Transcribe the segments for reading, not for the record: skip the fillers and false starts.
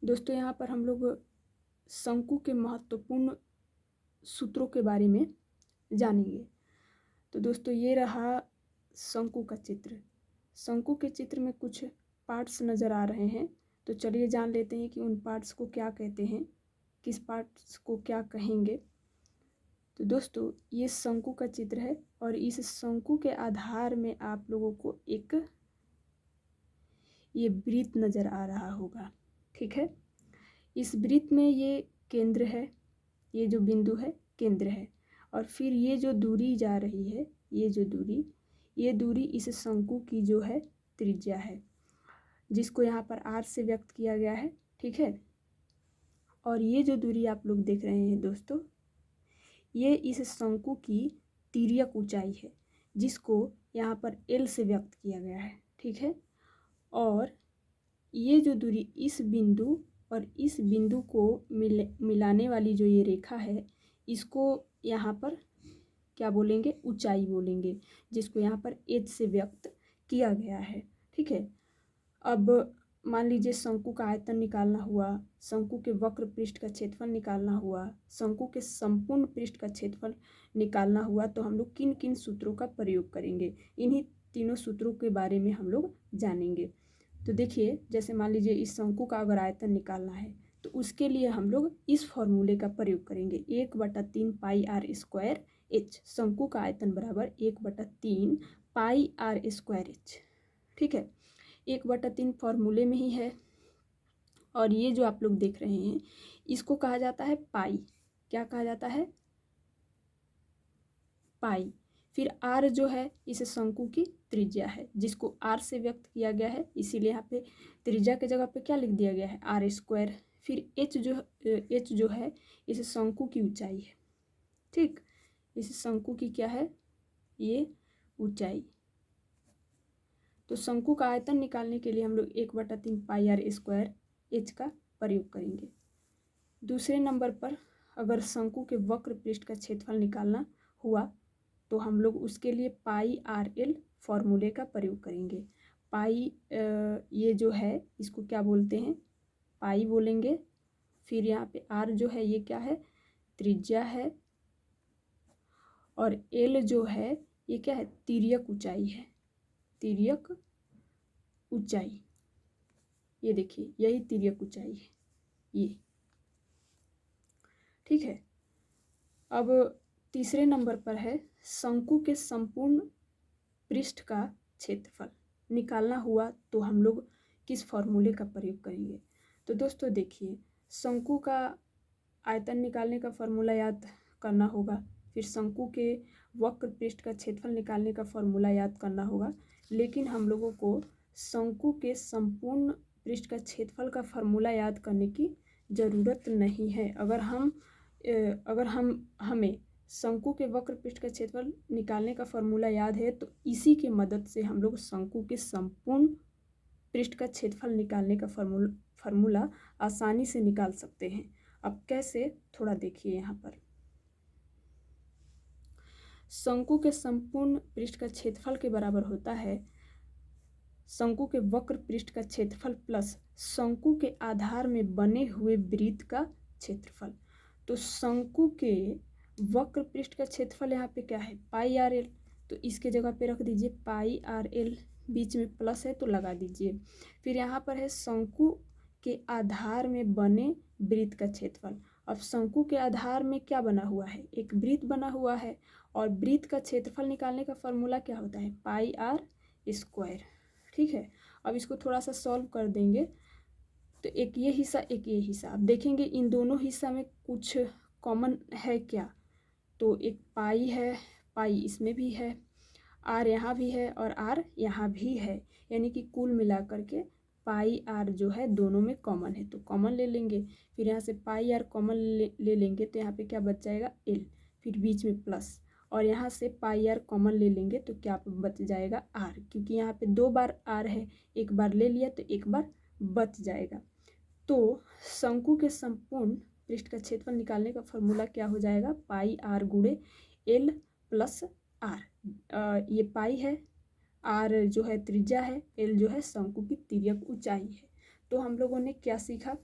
दोस्तों यहाँ पर हम लोग शंकु के महत्वपूर्ण सूत्रों के बारे में जानेंगे। तो दोस्तों ये रहा शंकु का चित्र। शंकु के चित्र में कुछ पार्ट्स नज़र आ रहे हैं, तो चलिए जान लेते हैं कि उन पार्ट्स को क्या कहते हैं, किस पार्ट्स को क्या कहेंगे। तो दोस्तों ये शंकु का चित्र है और इस शंकु के आधार में आप लोगों को एक ये वृत्त नज़र आ रहा होगा, ठीक है। इस वृत्त में ये केंद्र है, ये जो बिंदु है केंद्र है, और फिर ये जो दूरी जा रही है, ये दूरी इस शंकु की जो है त्रिज्या है, जिसको यहाँ पर r से व्यक्त किया गया है, ठीक है। और ये जो दूरी आप लोग देख रहे हैं दोस्तों, ये इस शंकु की तिर्यक ऊंचाई है, जिसको यहाँ पर l से व्यक्त किया गया है, ठीक है। और ये जो दूरी इस बिंदु और इस बिंदु को मिलाने वाली जो ये रेखा है, इसको यहाँ पर क्या बोलेंगे, ऊंचाई बोलेंगे, जिसको यहाँ पर h से व्यक्त किया गया है, ठीक है। अब मान लीजिए शंकु का आयतन निकालना हुआ, शंकु के वक्र पृष्ठ का क्षेत्रफल निकालना हुआ, शंकु के संपूर्ण पृष्ठ का क्षेत्रफल निकालना हुआ, तो हम लोग किन किन सूत्रों का प्रयोग करेंगे, इन्हीं तीनों सूत्रों के बारे में हम लोग जानेंगे। तो देखिए, जैसे मान लीजिए इस शंकु का अगर आयतन निकालना है, तो उसके लिए हम लोग इस फॉर्मूले का प्रयोग करेंगे, 1/3 पाई आर स्क्वायर एच। शंकु का आयतन बराबर 1/3 पाई आर स्क्वायर एच, ठीक है। 1/3 फॉर्मूले में ही है, और ये जो आप लोग देख रहे हैं इसको कहा जाता है पाई। क्या कहा जाता है? पाई। फिर r जो है इस शंकु की त्रिज्या है, जिसको r से व्यक्त किया गया है, इसीलिए यहाँ पे त्रिज्या के जगह पे क्या लिख दिया गया है, r स्क्वायर। फिर h जो है इस शंकु की ऊंचाई है, ठीक। इस शंकु की क्या है, ये ऊंचाई। तो शंकु का आयतन निकालने के लिए हम लोग 1/3 पाई आर स्क्वायर एच का प्रयोग करेंगे। दूसरे नंबर पर अगर शंकु के वक्र पृष्ठ का क्षेत्रफल निकालना हुआ, तो हम लोग उसके लिए पाई आर एल फॉर्मूले का प्रयोग करेंगे। पाई ये जो है इसको क्या बोलते हैं, पाई बोलेंगे। फिर यहाँ पे आर जो है ये क्या है, त्रिज्या है, और एल जो है ये क्या है, तिर्यक ऊंचाई है, तिर्यक ऊंचाई। ये देखिए यही तिर्यक ऊंचाई है ये, ठीक है। अब तीसरे नंबर पर है शंकु के संपूर्ण पृष्ठ का क्षेत्रफल निकालना हुआ, तो हम लोग किस फॉर्मूले का प्रयोग करेंगे। तो दोस्तों देखिए, शंकु का आयतन निकालने का फॉर्मूला याद करना होगा, फिर शंकु के वक्र पृष्ठ का क्षेत्रफल निकालने का फॉर्मूला याद करना होगा, लेकिन हम लोगों को शंकु के संपूर्ण पृष्ठ का क्षेत्रफल का फॉर्मूला याद करने की ज़रूरत नहीं है। अगर हमें शंकु के वक्र पृष्ठ का क्षेत्रफल निकालने का फॉर्मूला याद है, तो इसी के मदद से हम लोग शंकु के संपूर्ण पृष्ठ का क्षेत्रफल निकालने का फॉर्मूला आसानी से निकाल सकते हैं। अब कैसे, थोड़ा देखिए यहाँ पर। शंकु के संपूर्ण पृष्ठ का क्षेत्रफल के बराबर होता है शंकु के वक्र पृष्ठ का क्षेत्रफल प्लस शंकु के आधार में बने हुए वृत्त का क्षेत्रफल। तो शंकु के वक्र पृष्ठ का क्षेत्रफल यहाँ पे क्या है, पाई आर एल, तो इसके जगह पे रख दीजिए पाई आर एल, बीच में प्लस है तो लगा दीजिए। फिर यहाँ पर है शंकु के आधार में बने वृत्त का क्षेत्रफल। अब शंकु के आधार में क्या बना हुआ है, एक वृत्त बना हुआ है, और वृत्त का क्षेत्रफल निकालने का फॉर्मूला क्या होता है, पाई आर स्क्वायर, ठीक है। अब इसको थोड़ा सा सॉल्व कर देंगे, तो एक ये हिस्सा एक ये हिस्सा, अब देखेंगे इन दोनों हिस्सा में कुछ कॉमन है क्या, तो एक पाई है, पाई इसमें भी है, आर यहाँ भी है और आर यहाँ भी है, यानी कि कुल मिलाकर के पाई आर जो है दोनों में कॉमन है, तो कॉमन ले लेंगे। फिर यहाँ से पाई आर कॉमन ले लेंगे, तो यहाँ पे क्या बच जाएगा, एल, फिर बीच में प्लस, और यहाँ से पाई आर कॉमन ले लेंगे तो क्या बच जाएगा, आर, क्योंकि यहाँ पे 2 बार आर है, एक बार ले लिया तो एक बार बच जाएगा। तो शंकु के संपूर्ण पृष्ठ का क्षेत्रफल निकालने का फॉर्मूला क्या हो जाएगा, पाई आर गुणे एल प्लस आर। ये पाई है, आर जो है त्रिज्या है, एल जो है शंकु की तिर्यक ऊंचाई है। तो हम लोगों ने क्या सीखा,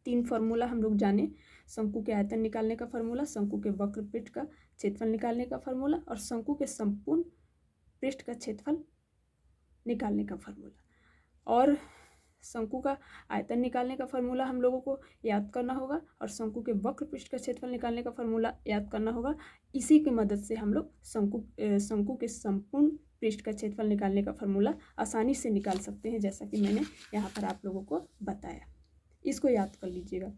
3 फार्मूला हम लोग जाने, शंकु के आयतन निकालने का फार्मूला, शंकु के वक्र पृष्ठ का क्षेत्रफल निकालने का फार्मूला और शंकु के संपूर्ण पृष्ठ का क्षेत्रफल निकालने का फार्मूला। और शंकु का आयतन निकालने का फार्मूला हम लोगों को याद करना होगा और शंकु के वक्र पृष्ठ का क्षेत्रफल निकालने का फार्मूला याद करना होगा। इसी की मदद से हम लोग शंकु के संपूर्ण पृष्ठ का क्षेत्रफल निकालने का फार्मूला आसानी से निकाल सकते हैं, जैसा कि मैंने यहाँ पर आप लोगों को बताया। इसको याद कर लीजिएगा।